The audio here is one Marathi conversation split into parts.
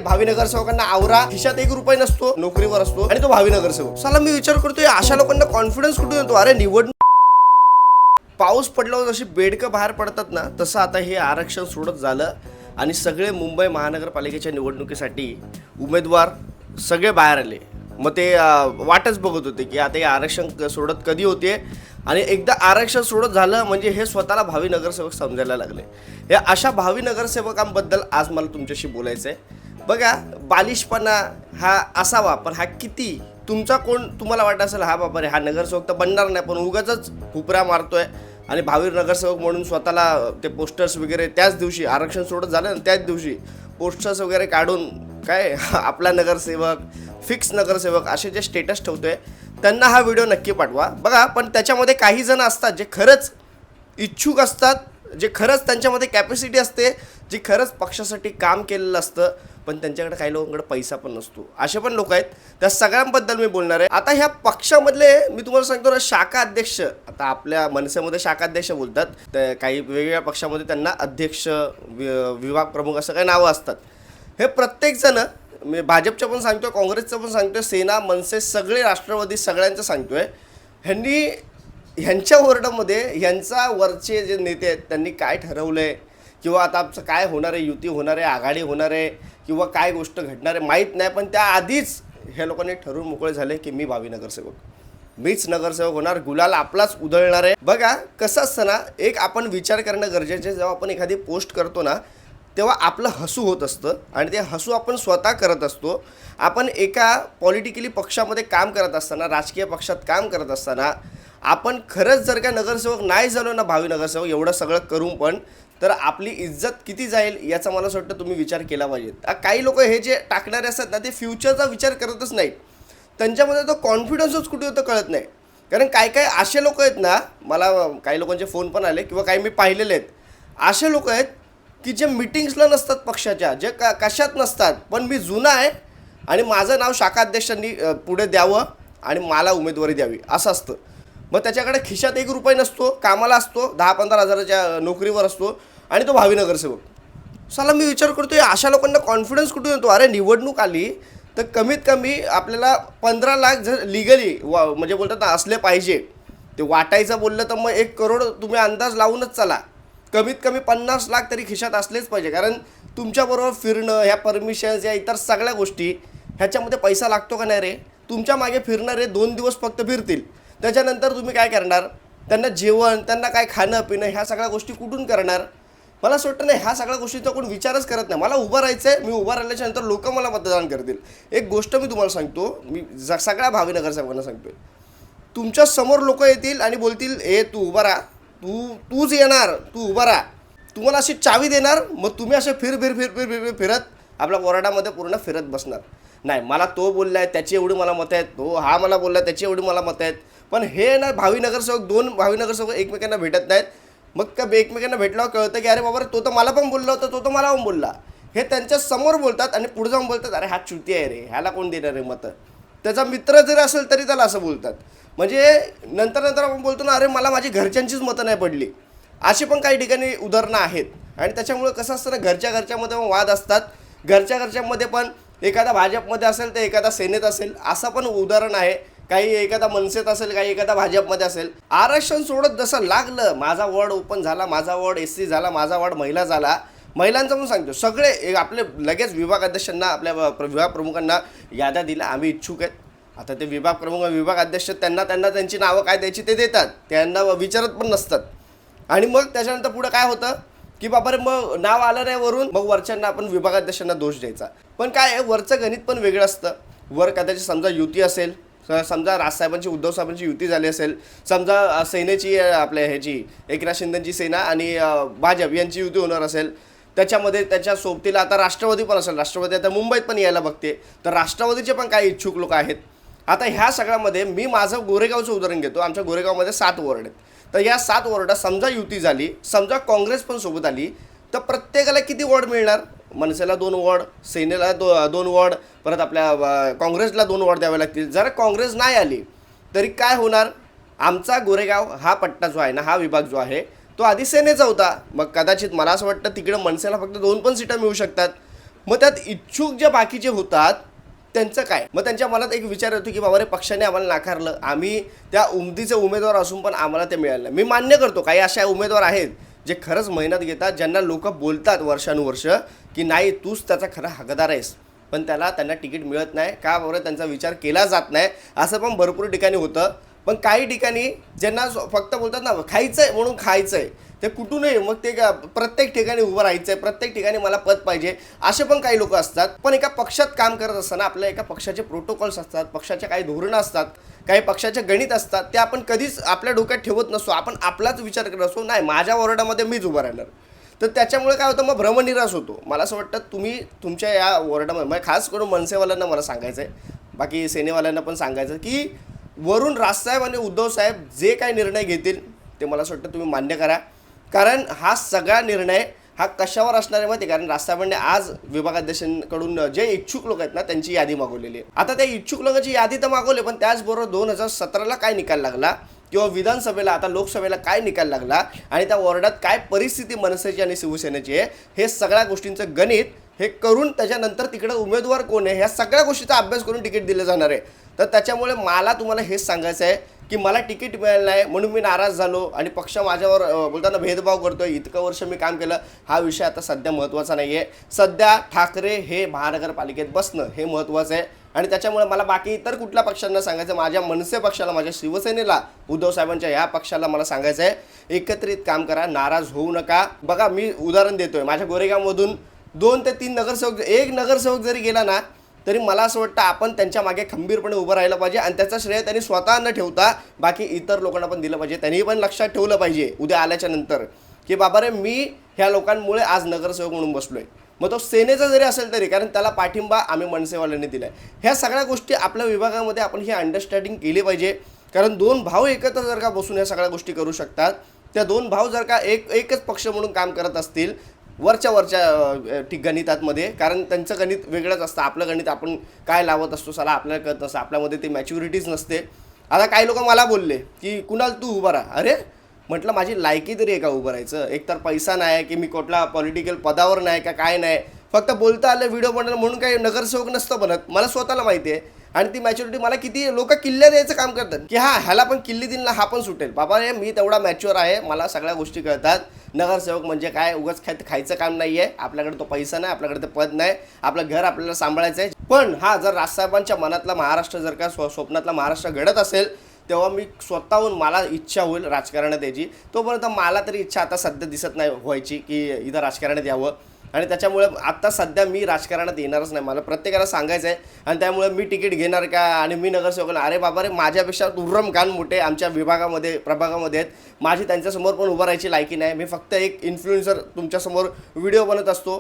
भावी नगरसेवकांना आवरा, खिशात 1 रुपया नसतो, नोकरीवर असतो आणि तो भावी नगरसेवक. साला मी विचार करतोय अशा लोकांना कॉन्फिडन्स कुठून येतो? अरे निवडणूक पाऊस पडल्यावर जशी बेडकं बाहेर पडतात ना, तसं आता हे आरक्षण सोडत झालं आणि सगळे मुंबई महानगरपालिकेच्या निवडणुकीसाठी उमेदवार सगळे बाहेर आले. मग ते वाटच बघत होते की आता हे आरक्षण सोडत कधी होते आणि एकदा आरक्षण सोडत झालं म्हणजे हे स्वतःला भावी नगरसेवक समजायला लागले. हे अशा भावी नगरसेवकांबद्दल आज मला तुमच्याशी बोलायचं आहे. बघा, बालिशपणा हा असावा, पण हा किती तुमचा कोण तुम्हाला वाटत असेल हा बाबा रे हा नगरसेवक तर बनणार नाही, पण उगाचच हुपऱ्या मारतोय आणि भावी नगरसेवक म्हणून स्वतःला ते पोस्टर्स वगैरे त्याच दिवशी आरक्षण सोडत झालं ना त्याच दिवशी पोस्टर्स वगैरे काढून काय आपला नगरसेवक फिक्स नगरसेवक असे जे स्टेटस ठेवतोय त्यांना हा व्हिडिओ नक्की पाठवा. बघा, पण त्याच्यामध्ये काही जण असतात जे खरंच इच्छुक असतात, जे खरंच त्यांच्यामध्ये कॅपॅसिटी असते, जे खरंच पक्षासाठी काम केलेलं असतं, पण त्यांच्याकडे काही लोकांकडे पैसा पण नसतो. असे पण लोक आहेत. त्या सगळ्यांबद्दल मी बोलणार आहे. आता ह्या पक्षामधले मी तुम्हाला सांगतो ना, शाखा अध्यक्ष, आता आपल्या मनसेमध्ये शाखा अध्यक्ष बोलतात, तर काही वेगवेगळ्या पक्षामध्ये त्यांना अध्यक्ष विभाग प्रमुख असं काही नावं असतात. हे प्रत्येकजण, मी भाजपचं पण सांगतोय, काँग्रेसचं पण सांगतोय, सेना मनसे सगळे राष्ट्रवादी सगळ्यांचं सांगतोय, ह्यांच्या वॉर्डामध्ये ह्यांचा वरचे जे नेते आहेत त्यांनी काय ठरवलं आहे किंवा आता आमचं काय होणार आहे, युती होणार आहे, आघाडी होणार आहे किंवा काय गोष्ट घडणार आहे माहीत नाही, पण त्याआधीच ह्या लोकांनी ठरवून मोकळे झाले की मी भावी नगरसेवक, मीच नगरसेवक होणार, गुलाल आपलाच उधळणार आहे. बघा कसं असतं ना, एक आपण विचार करणं गरजेचं आहे. जेव्हा आपण एखादी पोस्ट करतो ना तेव्हा आपलं हसू होत असतं आणि ते हसू आपण स्वतः करत असतो. आपण एका पॉलिटिकली पक्षामध्ये काम करत असताना, राजकीय पक्षात काम करत असताना आपण खरंच जर का नगरसेवक नाही झालो ना, भावी नगरसेवक एवढं सगळं करून पण, तर आपली इज्जत किती जाईल याचा मला असं वाटतं तुम्ही विचार केला पाहिजे. काही लोक हे जे टाकणारे असतात ना ते फ्युचरचा विचार करतच नाहीत. त्यांच्यामध्ये तो कॉन्फिडन्सच कुठे होतं कळत नाही. कारण काय असे लोक आहेत ना, मला काही लोकांचे फोन पण आले किंवा काही मी पाहिलेले आहेत, असे लोक आहेत की जे मीटिंग्सला नसतात पक्षाच्या, जे कशात नसतात, पण मी जुना आहे आणि माझं नाव शाखा अध्यक्षांनी पुढे द्यावं आणि मला उमेदवारी द्यावी असं असतं. मग त्याच्याकडे खिशात 1 रुपया नसतो, कामाला असतो, 10-15 हजाराच्या नोकरीवर असतो आणि तो भावी नगरसेवक. साला मी विचार करतोय अशा लोकांना कॉन्फिडन्स कुठून येतो? अरे निवडणूक आली तर कमीत कमी आपल्याला 15 लाख जर लिगली म्हणजे बोलतात ना असले पाहिजे. ते वाटायचं बोललं तर मग 1 करोड तुम्ही अंदाज लावूनच चला. कमीत कमी 50 लाख तरी खिशात असलेच पाहिजे. कारण तुमच्याबरोबर फिरणं, ह्या परमिशन्स, या इतर सगळ्या गोष्टी, ह्याच्यामध्ये पैसा लागतो का नाही रे? तुमच्या मागे फिरणारे 2 दिवस फक्त फिरतील, त्याच्यानंतर तुम्ही काय करणार? त्यांना जेवण, त्यांना काय खाणं पिणं, ह्या सगळ्या गोष्टी कुठून करणार? मला असं वाटतं नाही, ह्या सगळ्या गोष्टीचा कोण विचारच करत नाही. मला उभं राहायचं आहे, मी उभं राहिल्याच्यानंतर लोक मला मतदान करतील. एक गोष्ट मी तुम्हाला सांगतो, मी सगळ्या भावी नगरसेवकांना सांगतोय, तुमच्या समोर लोक येतील आणि बोलतील ए तू उभा राहा, तूच येणार, तू उभा राहा, तुम्हाला अशी चावी देणार, मग तुम्ही असे फिरत आपल्या वॉर्डामध्ये पूर्ण फिरत बसणार. नाही, मला तो बोलला आहे त्याची एवढी मला मतं आहेत, तो हा मला बोलला त्याची एवढी मला मतं आहेत. पण हे ना भावी नगरसेवक, 2 भावी नगरसेवक एकमेकांना भेटत नाहीत. मग का एकमेकांना भेटल्यावर कळतं की अरे बाबा तो तर मला पण बोलला होता, तो तर मला पण बोलला. हे त्यांच्या समोर बोलतात आणि पुढे जाऊन बोलतात अरे हा चुती आहे रे, ह्याला कोण देणार आहे मतं? त्याचा मित्र जरी असेल तरी त्याला असं बोलतात. म्हणजे नंतर आपण बोलतो ना, अरे मला माझी घरच्यांचीच मतं नाही पडली. अशी पण काही ठिकाणी उदाहरणं आहेत. आणि त्याच्यामुळे कसं असतं ना, घरच्यामध्ये पण वाद असतात. घरच्यामध्ये पण एखादा भाजपमध्ये असेल तर एखादा सेनेत असेल, असं पण उदाहरण आहे. काही एखादा मनसेत असेल, काही एखादा भाजपमध्ये असेल. आरक्षण सोडत जसं लागलं, माझा वॉर्ड ओपन झाला, माझा वॉर्ड SC झाला, माझा वॉर्ड महिला झाला, महिलांचं पण सांगतो, सगळे आपले लगेच विभाग अध्यक्षांना, आपल्या विभाग प्रमुखांना याद्या दिल्या, आम्ही इच्छुक आहेत. आता ते विभाग प्रमुख, विभाग अध्यक्ष त्यांना त्यांची नावं काय द्यायची ते देतात, त्यांना विचारत पण नसतात. आणि मग त्याच्यानंतर पुढं काय होतं की बाबा रे मग नाव आलं नाही वरून, मग वरच्यांना आपण विभागाध्यक्षांना दोष द्यायचा. पण काय आहे, वरचं गणित पण वेगळं असतं. वर कदाचित समजा युती असेल, समजा राजसाहेबांची, उद्धव साहेबांची युती झाली असेल, समजा सेनेची, आपल्या ह्याची एकनाथ शिंदेची सेना आणि भाजप यांची युती होणार असेल, त्याच्यामध्ये त्याच्या सोबतीला आता राष्ट्रवादी पण असेल, राष्ट्रवादी आता मुंबईत पण यायला बघते, तर राष्ट्रवादीचे पण काही इच्छुक लोक आहेत. आता ह्या सगळ्यामध्ये मी माझं गोरेगावचं उदाहरण घेतो. आमच्या गोरेगावमध्ये 7 वॉर्ड आहेत. तर या 7 वॉर्डात समजा युती झाली, समजा काँग्रेस पण सोबत आली, तर प्रत्येकाला किती वॉर्ड मिळणार? मनसेला 2 वॉर्ड, सेनेला 2 वॉर्ड, परत आपल्या काँग्रेसला 2 वॉर्ड द्यावे लागतील. जर काँग्रेस नाही आली तरी काय होणार? आमचा गोरेगाव हा पट्टा जो आहे ना, हा विभाग जो आहे तो आधी सेनेचा होता. मग कदाचित मला असं वाटतं तिकडे मनसेला फक्त 2 पण सीटा मिळू शकतात. मग त्यात इच्छुक जे बाकीचे होतात त्यांचं काय? मग त्यांच्या मनात एक विचार येतो की बाबा रे, पक्षाने आम्हाला नाकारलं, आम्ही त्या उमदीचे उमेदवार असून पण आम्हाला ते मिळालं नाही. मी मान्य करतो काही अशा उमेदवार आहेत जे खरंच मेहनत घेतात, ज्यांना लोक बोलतात वर्षानुवर्ष की नाही तूच त्याचा खरा हकदार आहेस, पण त्यांना तिकीट मिळत नाही का बरं, त्यांचा विचार केला जात नाही. असं पण भरपूर ठिकाणी होतं. पण काही ठिकाणी ज्यांना फक्त बोलतात ना खायचं आहे म्हणून खायचं आहे, ते कुठूनही मग ते प्रत्येक ठिकाणी उभं राहायचं आहे, प्रत्येक ठिकाणी मला पद पाहिजे, असे पण काही लोक असतात. पण एका पक्षात काम करत असताना आपल्या एका पक्षाचे प्रोटोकॉल्स असतात, पक्षाच्या काही धोरणं असतात, काही पक्षाचे गणित असतात, ते आपण कधीच आपल्या डोक्यात ठेवत नसतो. आपण आपलाच विचार करत असतो, नाही माझ्या वॉर्डामध्ये मीच उभं राहणार. तर त्याच्यामुळे काय होतं, मग भ्रमनिराश होतो. मला असं वाटतं तुम्ही तुमच्या या वॉर्डामध्ये, म्हणजे खास करून मनसेवाल्यांना मला सांगायचं आहे, बाकी सेनेवाल्यांना पण सांगायचं की वरून राजसाहेब आणि उद्धवसाहेब जे काही निर्णय घेतील ते मला असं वाटतं तुम्ही मान्य करा. कारण हा सगळा निर्णय हा कशावर असणार आहे माहिती आहे? कारण राजसाहेबांनी आज विभागाध्यक्षांकडून जे इच्छुक लोक आहेत ना त्यांची यादी मागवलेली आहे. आता त्या इच्छुक लोकांची यादी तर मागवली, पण त्याचबरोबर 2017ला काय निकाल लागला किंवा विधानसभेला आता लोकसभेला काय निकाल लागला आणि त्या वॉर्डात काय परिस्थिती मनसेची आणि शिवसेनेची आहे, हे सगळ्या गोष्टींचं गणित हे करून त्याच्यानंतर तिकडे उमेदवार कोण आहे ह्या सगळ्या गोष्टीचा अभ्यास करून तिकीट दिलं जाणार आहे. तर त्याच्यामुळे मला तुम्हाला हेच सांगायचं आहे की मला तिकीट मिळालं नाही म्हणून मी नाराज झालो आणि पक्ष माझ्यावर बोलताना भेदभाव करतोय, इतकं वर्ष मी काम केलं, हा विषय आता सध्या महत्त्वाचा नाही आहे. सध्या ठाकरे हे महानगरपालिकेत बसणं हे महत्त्वाचं आहे. आणि त्याच्यामुळे मला बाकी इतर कुठल्या पक्षांना सांगायचं, माझ्या मनसे पक्षाला, माझ्या शिवसेनेला, उद्धव साहेबांच्या ह्या पक्षाला मला सांगायचं आहे, एकत्रित काम करा, नाराज होऊ नका. बघा मी उदाहरण देतोय, माझ्या गोरेगावमधून 2 ते 3 नगरसेवक, एक नगरसेवक जरी गेला ना तरी मला असं वाटतं आपण त्यांच्या मागे खंबीरपणे उभं राहिलं पाहिजे आणि त्याचं श्रेय त्यांनी स्वतः न ठेवता बाकी इतर लोकांना पण दिलं पाहिजे. त्यांनी पण लक्षात ठेवलं पाहिजे उद्या आल्याच्या नंतर की बाबा रे, मी ह्या लोकांमुळे आज नगरसेवक म्हणून बसलोय. मग तो सेनेचा जरी असेल तरी, कारण त्याला पाठिंबा आम्ही मनसेवाल्यांनी दिला आहे. ह्या सगळ्या गोष्टी आपल्या विभागामध्ये आपण ही अंडरस्टँडिंग केली पाहिजे. कारण 2 भाऊ एकत्र जर का बसून ह्या सगळ्या गोष्टी करू शकतात, त्या 2 भाऊ जर का एकच पक्ष म्हणून काम करत असतील वरच्या गणितांमध्ये, कारण त्यांचं गणित वेगळंच असतं, आपलं गणित आपण काय लावत असतो साला आपल्याला कळत नसतं, आपल्यामध्ये ती मॅच्युरिटीज नसते. आता काही लोक मला बोलले की कुणाल तू उभा राहा. अरे म्हटलं माझी लायकी तरी आहे का उभं राहायचं? एकतर पैसा नाही की मी कुठला पॉलिटिकल पदावर नाही का काय नाही, फक्त बोलता आलं व्हिडिओ बनवलं म्हणून काही नगरसेवक नसतं बनत. मला स्वतःला माहिती आहे आणि ती मॅच्युरिटी मला किती लोक किल्ल्या द्यायचं काम करतात की ह्याला पण किल्ली दिली ना हा पण सुटेल. बाबा रे, मी तेवढा मॅच्युअर आहे, मला सगळ्या गोष्टी कळतात. नगरसेवक म्हणजे काय उगाच खायचं काम नाही आहे, आपल्याकडे तो पैसा नाही, आपल्याकडे ते पद नाही, आपलं घर आपल्याला सांभाळायचं आहे. पण हा जर राजसाहेबांच्या मनातला महाराष्ट्र जर का स्वप्नातला महाराष्ट्र घडत असेल तेव्हा मी स्वतःहून मला इच्छा होईल राजकारणात यायची. तोपर्यंत मला तरी इच्छा आता सध्या दिसत नाही व्हायची की इथं राजकारणात यावं. आणि त्याच्यामुळे आत्ता सध्या मी राजकारणात येणारच नाही, मला प्रत्येकाला सांगायचं आहे. आणि त्यामुळे मी तिकीट घेणार का आणि मी नगरसेवकाला, अरे बाबा रे, माझ्यापेक्षा उर्रम कान मोठे आमच्या विभागामध्ये प्रभागामध्ये आहेत, माझी त्यांच्यासमोर पण उभं राहायची लायकी नाही. मी फक्त एक इन्फ्लुएन्सर तुमच्यासमोर व्हिडिओ बनत असतो,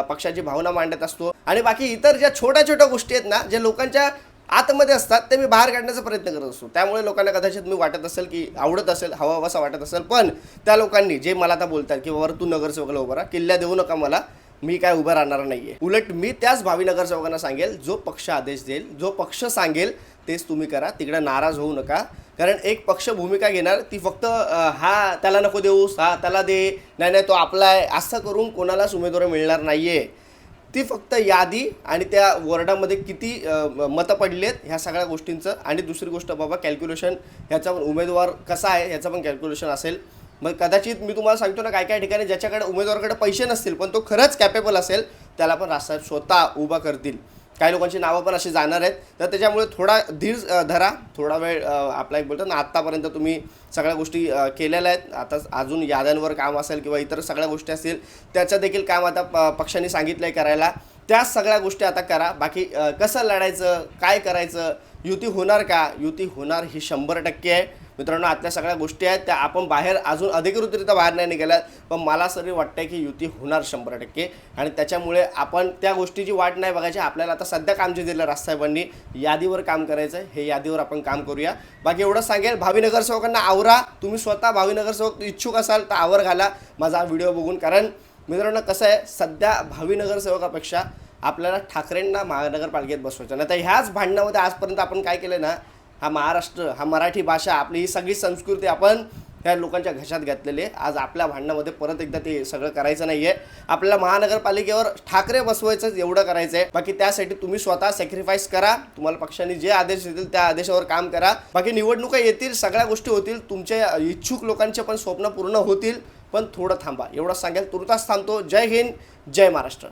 पक्षाची भावना मांडत असतो आणि बाकी इतर ज्या छोट्या छोट्या गोष्टी आहेत ना ज्या लोकांच्या आतमध्ये असतात ते मी बाहेर काढण्याचा प्रयत्न करत असतो. त्यामुळे लोकांना कदाचित मी वाटत असेल की आवडत असेल, हवा वाटत असेल. पण त्या लोकांनी जे मला आता बोलतात की बाबा तू नगरसेवकाला उभा राहा, किल्ल्या देऊ नका मला, मी काय उभं राहणार नाही आहे. उलट मी त्याच भावी नगरसेवकांना सांगेल, जो पक्ष आदेश देईल, जो पक्ष सांगेल तेच तुम्ही करा, तिकडे नाराज होऊ नका. कारण एक पक्ष भूमिका घेणार ती फक्त हा त्याला नको देऊस, हा त्याला दे, नाही तो आपला आहे, असं करून कोणालाच उमेदवारी मिळणार नाही आहे. ती फक्त यादी आणि त्या वॉर्डामध्ये किती मतं पडली आहेत ह्या सगळ्या गोष्टींचं. आणि दुसरी गोष्ट बाबा कॅल्क्युलेशन, ह्याचा उमेदवार कसा आहे ह्याचं पण कॅल्क्युलेशन असेल. मग कदाचित मी तुम्हाला सांगतो ना, काय ठिकाणी ज्याच्याकडे उमेदवाराकडे पैसे नसतील पण तो खरंच कॅपेबल असेल त्याला पण राजसाहेब स्वतः उभा करतील. काही लोकांची नावं पण अशी जाणार आहेत. तर त्याच्यामुळे थोडा धीर धरा, थोडा वेळ आपला एक बोलतो ना, आत्तापर्यंत तुम्ही सगळ्या गोष्टी केलेल्या आहेत, आता अजून याद्यांवर काम असेल किंवा इतर सगळ्या गोष्टी असतील त्याचं देखील काम आता पक्षांनी सांगितलं आहे करायला, त्या सगळ्या गोष्टी आता करा. बाकी कसं लढायचं, काय करायचं, युती होणार का, युती होणार ही 100% आहे मित्रांनो. आतल्या सगळ्या गोष्टी आहेत त्या आपण बाहेर अजून अधिकृतरित्या बाहेर नाही निघाल्यात, पण मला असं वाटतं की युती होणार 100%. आणि त्याच्यामुळे आपण त्या गोष्टीची वाट नाही बघायची. आपल्याला आता सध्या काम जे दिलं राजसाहेबांनी, यादीवर काम करायचं आहे, हे यादीवर आपण काम करूया. बाकी एवढंच सांगेल, भावी नगरसेवकांना आवरा. तुम्ही स्वतः भावी नगरसेवक इच्छुक असाल तर आवर घाला माझा व्हिडिओ बघून. कारण मित्रांनो कसं आहे, सध्या भावी नगरसेवकापेक्षा आपल्याला ठाकरेंना महानगरपालिकेत बसवायचं नाही. तर ह्याच भांडणामध्ये आजपर्यंत आपण काय केलं ना, हा महाराष्ट्र, हा मराठी भाषा, आपली ही सगळी संस्कृती आपण ह्या लोकांच्या घशात घातलेले आहे. आज आपल्या भांडणामध्ये परत एकदा ते सगळं करायचं नाही आहे. आपल्याला महानगरपालिकेवर ठाकरे बसवायचं एवढं करायचं आहे. बाकी त्यासाठी तुम्ही स्वतः सॅक्रिफाईस करा. तुम्हाला पक्षाने जे आदेश देतील त्या आदेशावर काम करा. बाकी निवडणुका येतील, सगळ्या गोष्टी होतील, तुमच्या इच्छुक लोकांचे पण स्वप्न पूर्ण होतील. पण थोडं थांबा, एवढं सांगेल. तुर्तास थांबतो. जय हिंद, जय महाराष्ट्र.